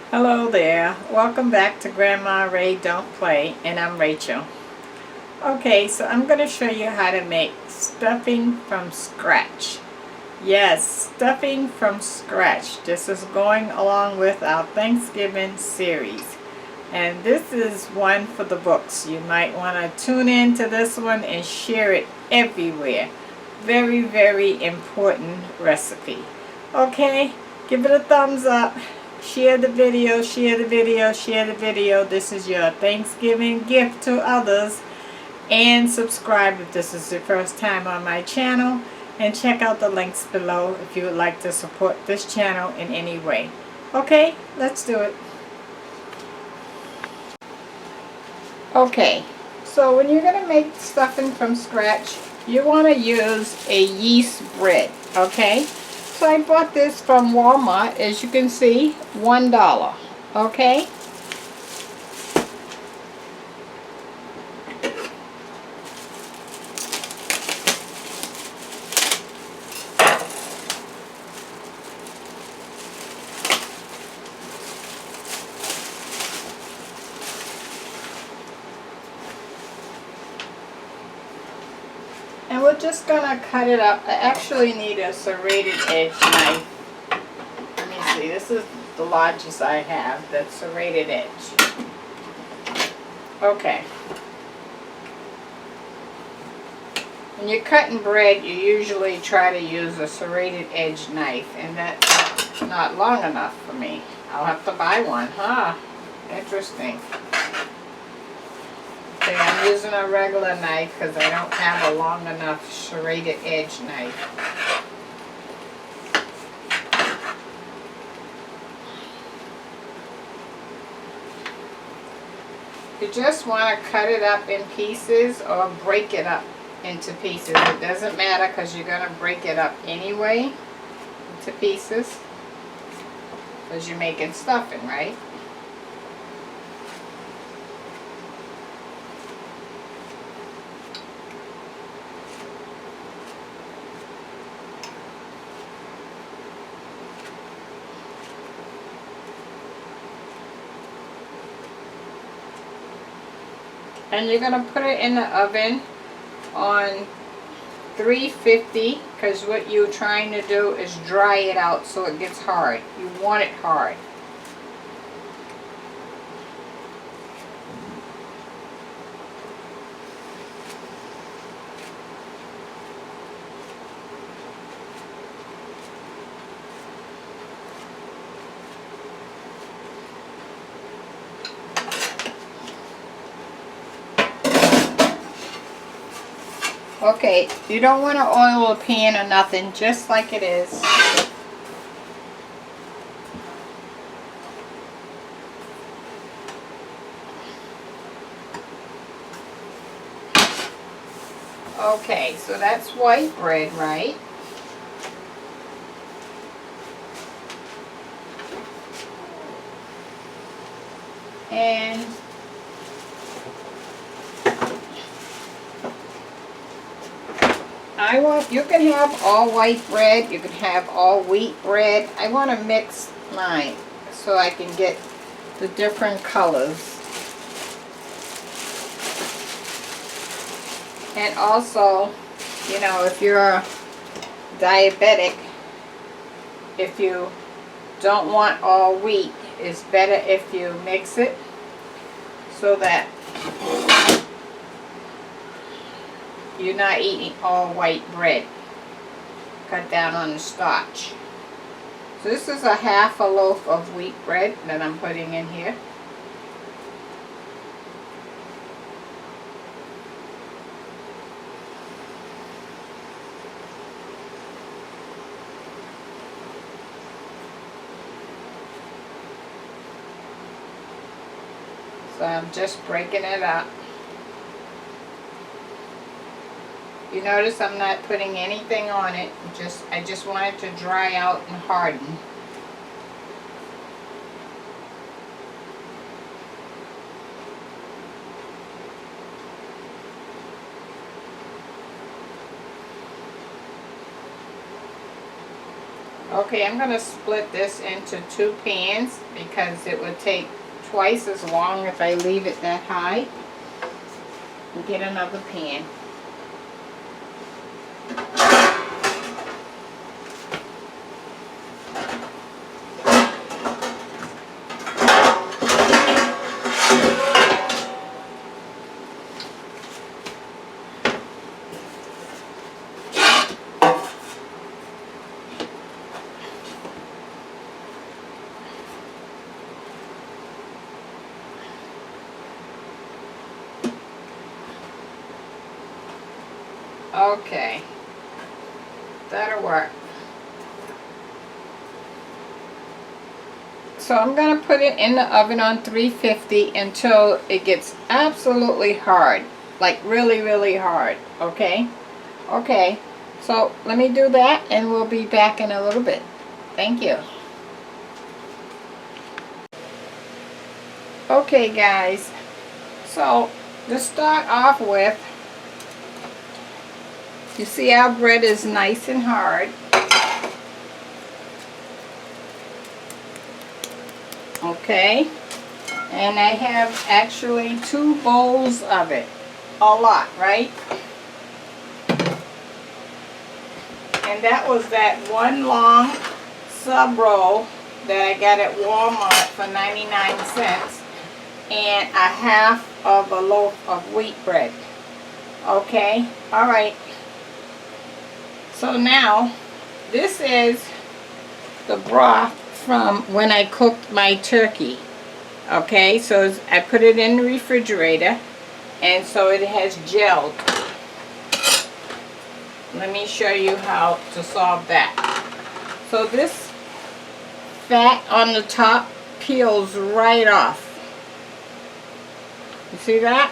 Hello there. Welcome back to Grandma Ray Don't Play, and I'm Rachel. Okay, so I'm going to show you how to make stuffing from scratch. Yes, stuffing from scratch. This is going along with our Thanksgiving series. And this is one for the books. You might want to tune in to this one and share it everywhere. Very, very important recipe. Okay, give it a thumbs up. Share the video, share the video, share the video. This is your Thanksgiving gift to others. And subscribe if this is your first time on my channel. And check out the links below if you would like to support this channel in any way. Okay, let's do it. Okay, so when you're going to make stuffing from scratch, you want to use a yeast bread, okay? So I bought this from Walmart, as you can see, $1, okay? And we're just gonna cut it up. I actually need a serrated edge knife. Let me see, this is the largest I have, that's serrated edge. Okay. When you're cutting bread, you usually try to use a serrated edge knife, and that's not long enough for me. I'll have to buy one, huh? Interesting. Okay, I'm using a regular knife because I don't have a long enough serrated edge knife. You just want to cut it up in pieces or break it up into pieces. It doesn't matter because you're going to break it up anyway into pieces because you're making stuffing, right? And you're going to put it in the oven on 350 because what you're trying to do is dry it out so it gets hard. You want it hard. Okay, you don't want to oil a pan or nothing, just like it is. Okay, so that's white bread, right? And you can have all white bread, you can have all wheat bread. I want to mix mine so I can get the different colors. And also, you know, if you're diabetic, if you don't want all wheat, it's better if you mix it so that you're not eating all white bread. Cut down on the starch. So this is a half a loaf of wheat bread that I'm putting in here. So I'm just breaking it up. You notice I'm not putting anything on it. I just want it to dry out and harden. Okay, I'm going to split this into 2 pans because it would take twice as long if I leave it that high. And get another pan. Okay, that'll work. So I'm going to put it in the oven on 350 until it gets absolutely hard, like really, really hard, okay? Okay, so let me do that and we'll be back in a little bit. Thank you. Okay guys, so to start off with, you see our bread is nice and hard. Okay, and I have actually 2 bowls of it. A lot, right? And that was that one long sub roll that I got at Walmart for 99 cents and a half of a loaf of wheat bread. Okay, alright. So now, this is the broth from when I cooked my turkey. Okay, so I put it in the refrigerator, and so it has gelled. Let me show you how to solve that. So this fat on the top peels right off. You see that?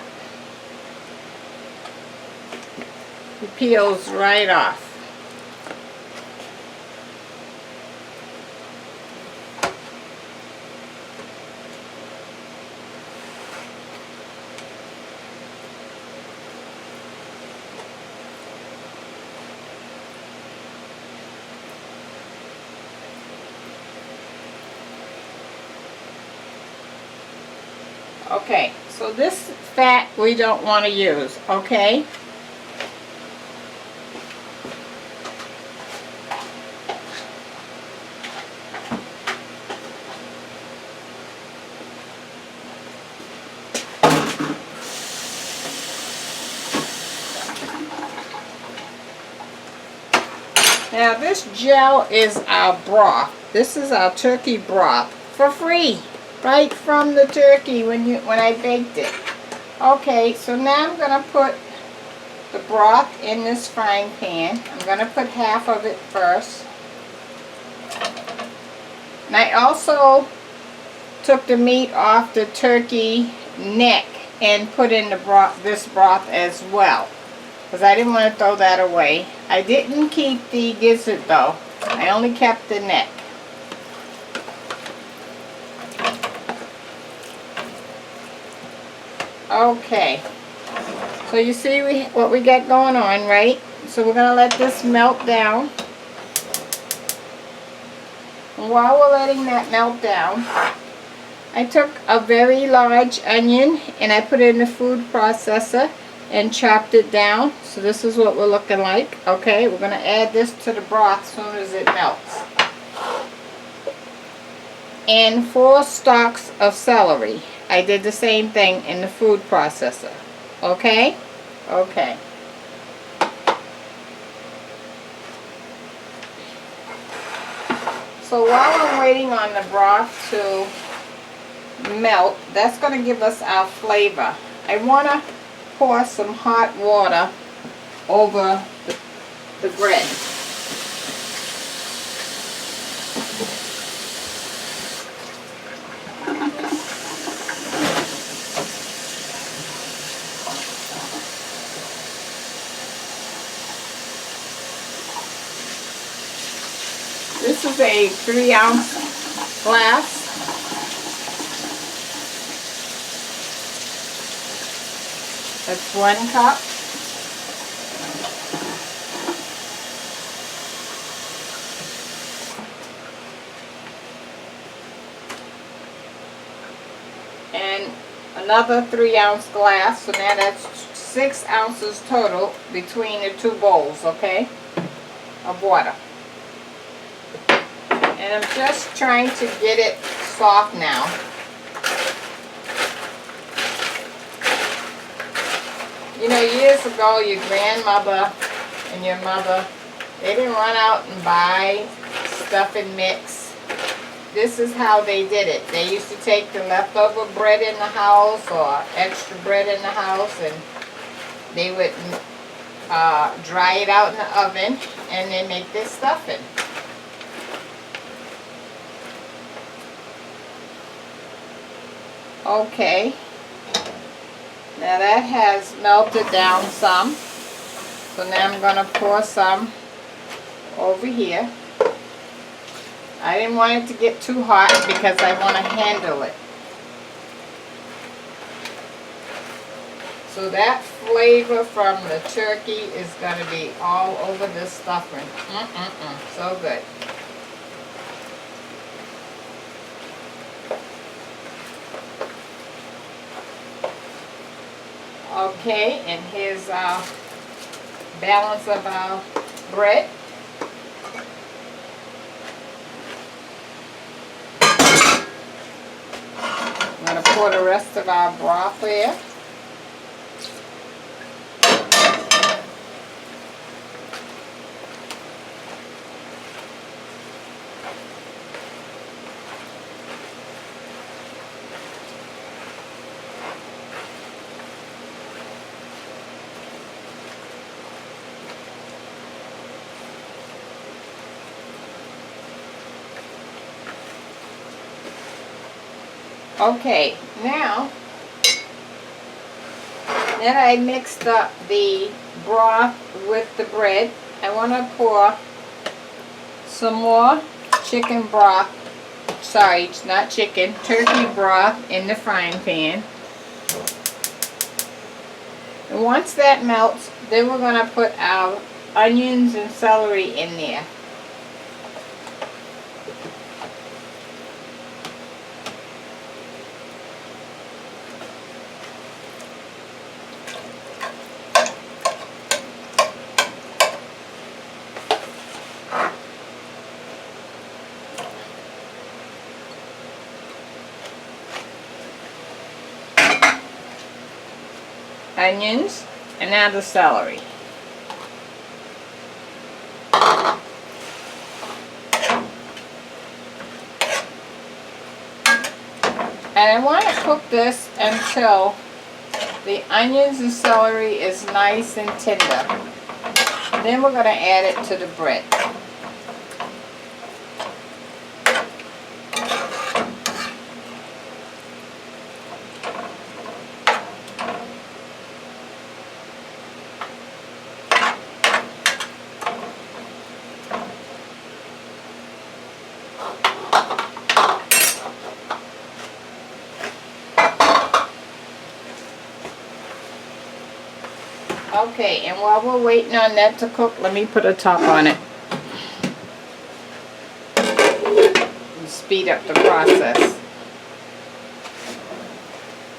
It peels right off. Okay, so this fat we don't want to use, okay? Now this gel is our broth. This is our turkey broth for free. Right from the turkey when I baked it. Okay, so now I'm going to put the broth in this frying pan. I'm going to put half of it first. And I also took the meat off the turkey neck and put in the broth, this broth as well, because I didn't want to throw that away. I didn't keep the gizzard though. I only kept the neck. Okay, so you see what we got going on, right? So we're going to let this melt down. And while we're letting that melt down, I took a very large onion and I put it in the food processor and chopped it down. So this is what we're looking like. Okay, we're going to add this to the broth as soon as it melts. And 4 stalks of celery. I did the same thing in the food processor. Okay? Okay. So while I'm waiting on the broth to melt, that's going to give us our flavor. I want to pour some hot water over the bread. This is a 3-ounce glass. That's 1 cup. and another 3-ounce glass. So now that's 6 ounces total between the 2 bowls, okay, of water. And I'm just trying to get it soft now. You know, years ago, your grandmother and your mother, they didn't run out and buy stuffing mix. This is how they did it. They used to take the leftover bread in the house or extra bread in the house, and they would dry it out in the oven, and they make this stuffing. Okay. Now that has melted down some. So now I'm going to pour some over here. I didn't want it to get too hot because I want to handle it. So that flavor from the turkey is going to be all over this stuffing. So good. Okay, and here's our balance of our bread. I'm going to pour the rest of our broth here. Okay, now that I mixed up the broth with the bread, I want to pour some more chicken broth, sorry, not chicken, turkey broth in the frying pan. And once that melts, then we're going to put our onions and celery in there. Onions, and now the celery. And I want to cook this until the onions and celery is nice and tender. Then we're going to add it to the bread. Okay, and while we're waiting on that to cook, let me put a top on it. And speed up the process.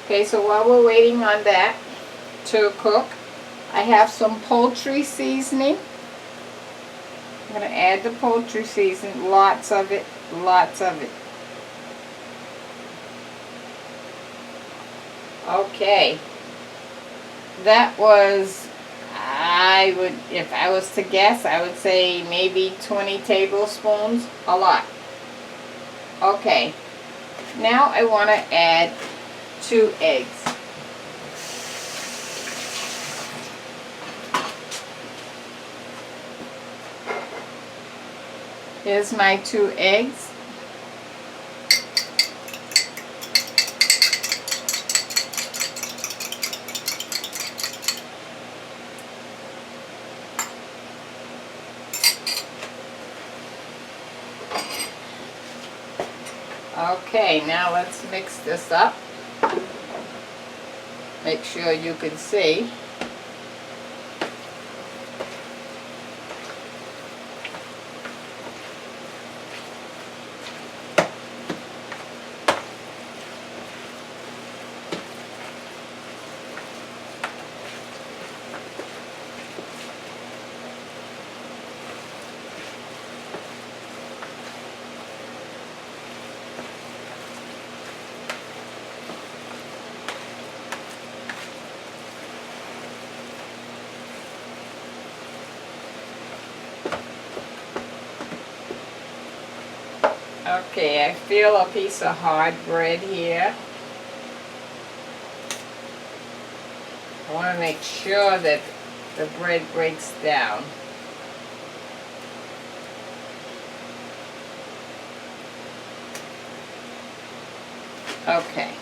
Okay, so while we're waiting on that to cook, I have some poultry seasoning. I'm going to add the poultry seasoning, lots of it, lots of it. Okay. That was, if I was to guess, I would say maybe 20 tablespoons, a lot. Okay, now I want to add 2 eggs. Here's my 2 eggs. Okay, now let's mix this up. Make sure you can see. Okay, I feel a piece of hard bread here. I want to make sure that the bread breaks down. Okay.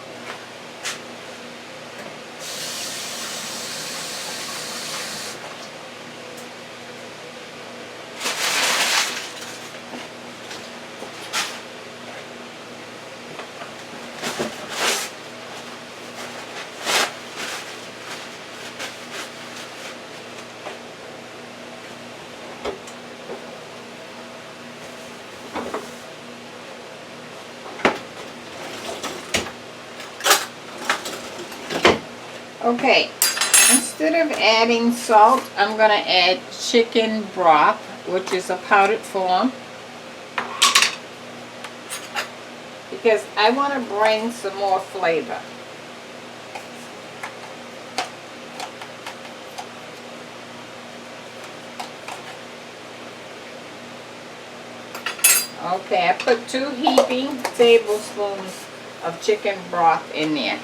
Okay, instead of adding salt, I'm going to add chicken broth, which is a powdered form, because I want to bring some more flavor. Okay, I put 2 heaping tablespoons of chicken broth in there.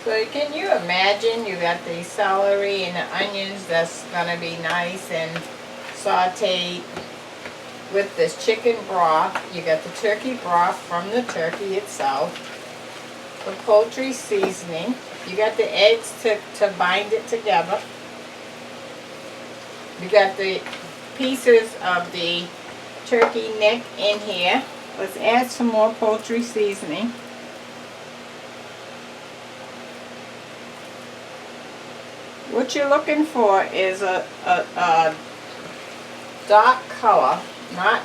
So can you imagine you got the celery and the onions that's going to be nice and sauteed with this chicken broth. You got the turkey broth from the turkey itself, the poultry seasoning. You got the eggs to bind it together. You got the pieces of the turkey neck in here. Let's add some more poultry seasoning. What you're looking for is a dark color, not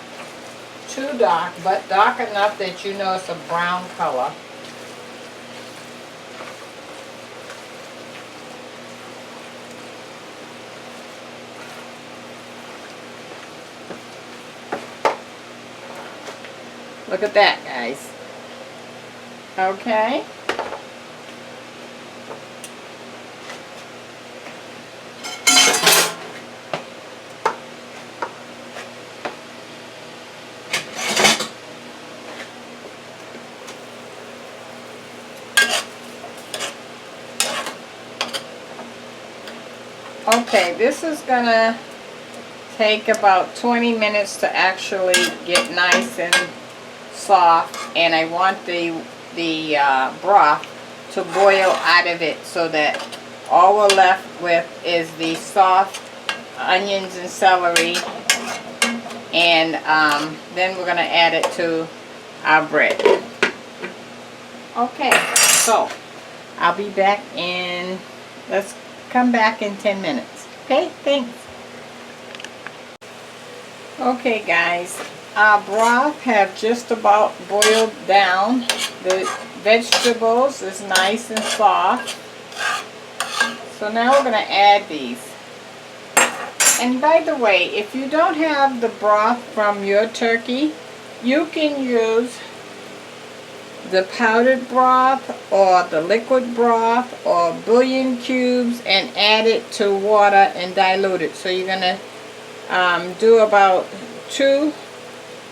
too dark, but dark enough that you know it's a brown color. Look at that, guys. Okay. Okay, this is gonna take about 20 minutes to actually get nice and soft, and I want the broth to boil out of it so that all we're left with is the soft onions and celery, and then we're gonna add it to our bread. Okay, so I'll be back in, let's come back in 10 minutes. Okay, thanks. Okay guys, our broth have just about boiled down. The vegetables is nice and soft. So now we're going to add these. And by the way, if you don't have the broth from your turkey, you can use the powdered broth or the liquid broth or bouillon cubes and add it to water and dilute it. So you're going to do about 2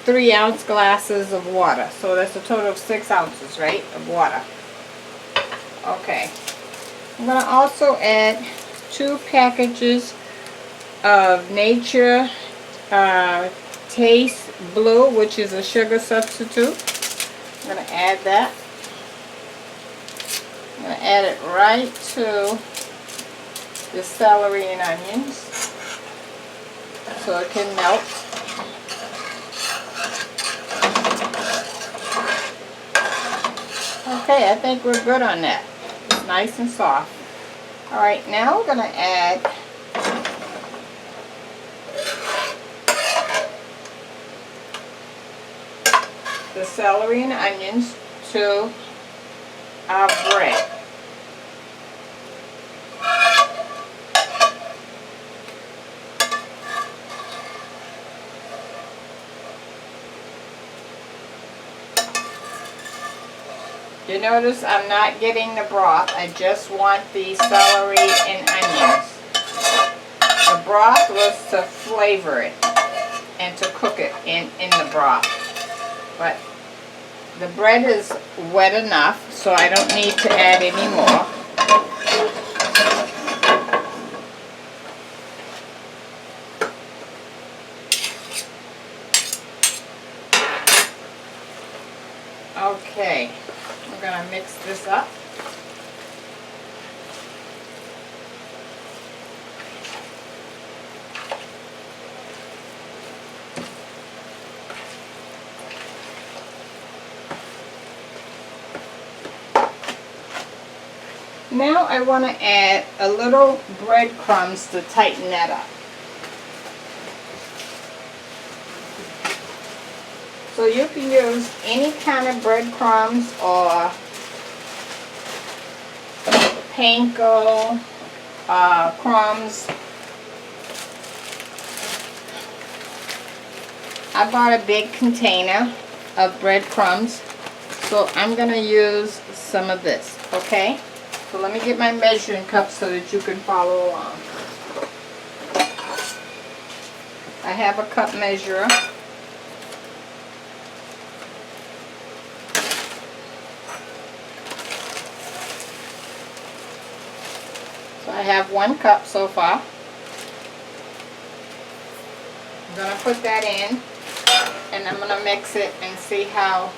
3-ounce glasses of water. So that's a total of 6 ounces, right, of water. Okay. I'm going to also add 2 packages of Nature Taste Blue, which is a sugar substitute. I'm going to add that. I'm going to add it right to the celery and onions so it can melt. Okay, I think we're good on that. It's nice and soft. Alright, now we're going to add the celery and onions to our bread. You notice I'm not getting the broth. I just want the celery and onions. The broth was to flavor it and to cook it in the broth. But the bread is wet enough, so I don't need to add any more. Okay, we're going to mix this up. Now I want to add a little breadcrumbs to tighten that up. So you can use any kind of breadcrumbs or panko, crumbs. I bought a big container of breadcrumbs, so I'm going to use some of this, okay? So let me get my measuring cup so that you can follow along. I have a cup measurer. So I have 1 cup so far. I'm going to put that in, and I'm going to mix it and see how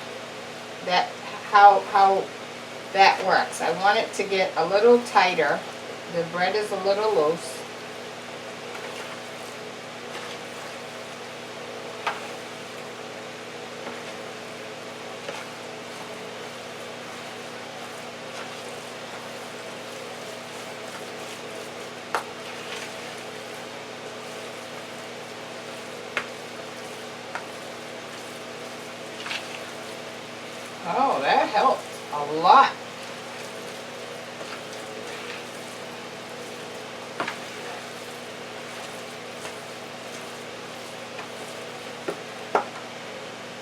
that works. I want it to get a little tighter. The bread is a little loose. Oh, that helped a lot.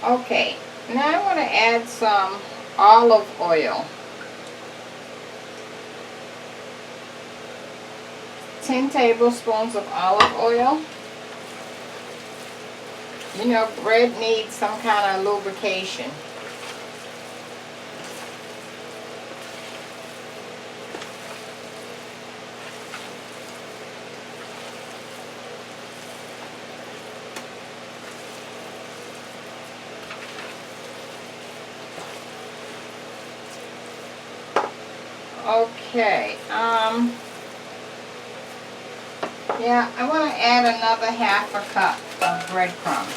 Okay, now I want to add some olive oil. 10 tablespoons of olive oil. You know, bread needs some kind of lubrication. Okay, yeah, I want to add another 1/2 cup of breadcrumbs.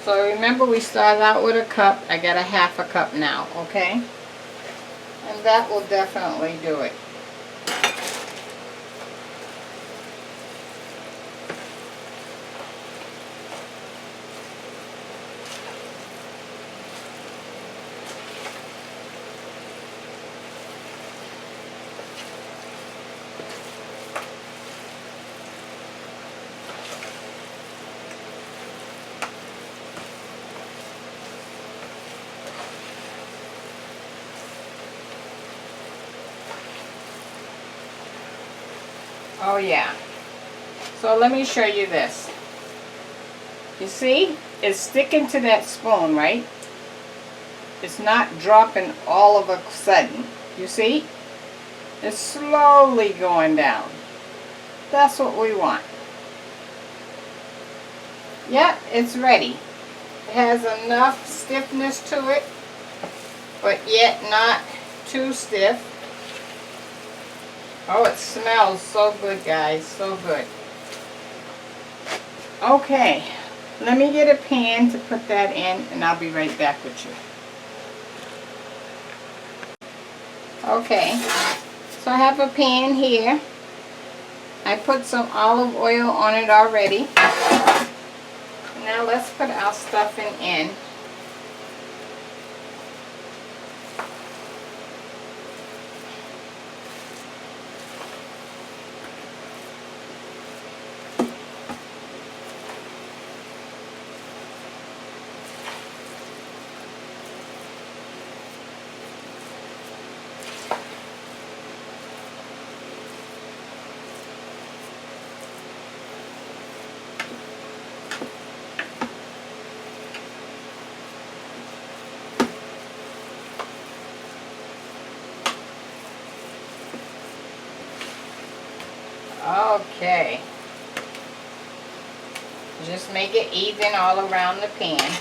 So remember, we started out with a cup. I got a 1/2 cup now, okay? And that will definitely do it. Oh yeah. So let me show you this. You see? It's sticking to that spoon, right? It's not dropping all of a sudden. You see? It's slowly going down. That's what we want. Yep, it's ready. It has enough stiffness to it, but yet not too stiff. Oh, it smells so good, guys. So good. Okay, let me get a pan to put that in, and I'll be right back with you. Okay, so I have a pan here. I put some olive oil on it already. Now let's put our stuffing in. Okay. Just make it even all around the pan.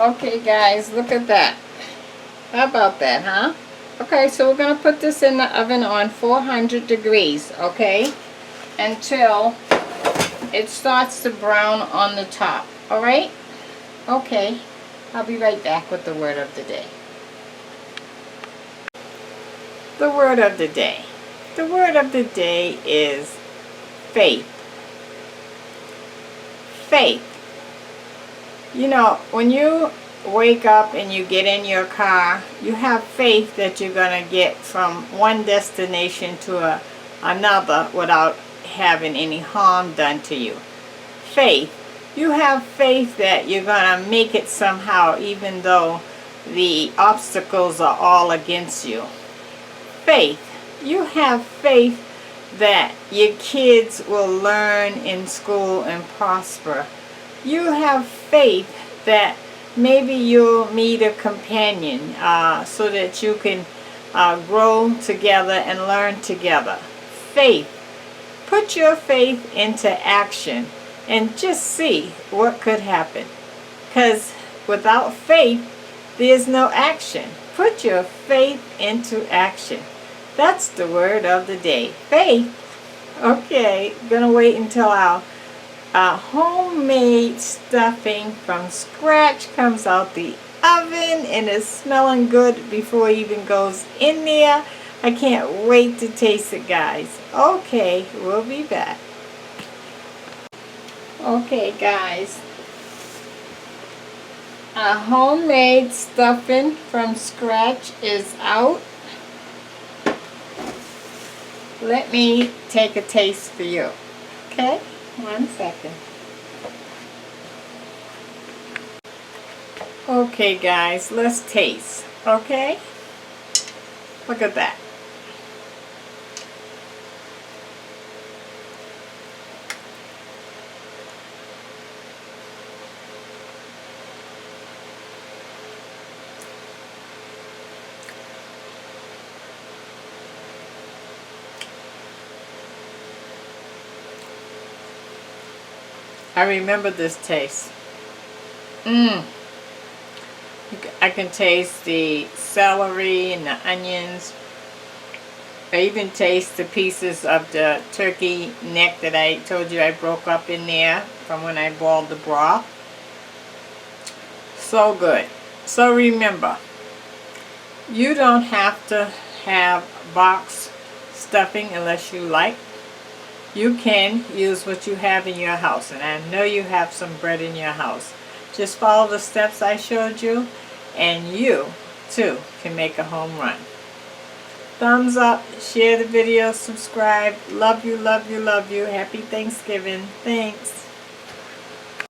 Okay guys, look at that. How about that, huh? Okay, so we're going to put this in the oven on 400 degrees, okay? Until it starts to brown on the top, alright? Okay, I'll be right back with the word of the day. The word of the day. The word of the day is faith. Faith. You know, when you wake up and you get in your car, you have faith that you're going to get from one destination to another without having any harm done to you. Faith. You have faith that you're going to make it somehow even though the obstacles are all against you. Faith. You have faith that your kids will learn in school and prosper. You have faith that maybe you'll meet a companion so that you can grow together and learn together. Faith. Put your faith into action and just see what could happen. Because without faith, there's no action. Put your faith into action. That's the word of the day. Faith. Okay, gonna wait until our homemade stuffing from scratch comes out the oven and is smelling good before it even goes in there. I can't wait to taste it, guys. Okay, we'll be back. Okay, guys. Our homemade stuffing from scratch is out. Let me take a taste for you. Okay? 1 second. Okay guys, let's taste. Okay? Look at that. I remember this taste. I can taste the celery and the onions. I even taste the pieces of the turkey neck that I told you I broke up in there from when I boiled the broth. So good. So remember, you don't have to have box stuffing unless you like. You can use what you have in your house, and I know you have some bread in your house. Just follow the steps I showed you, and you, too, can make a home run. Thumbs up, share the video, subscribe. Love you, love you, love you. Happy Thanksgiving. Thanks.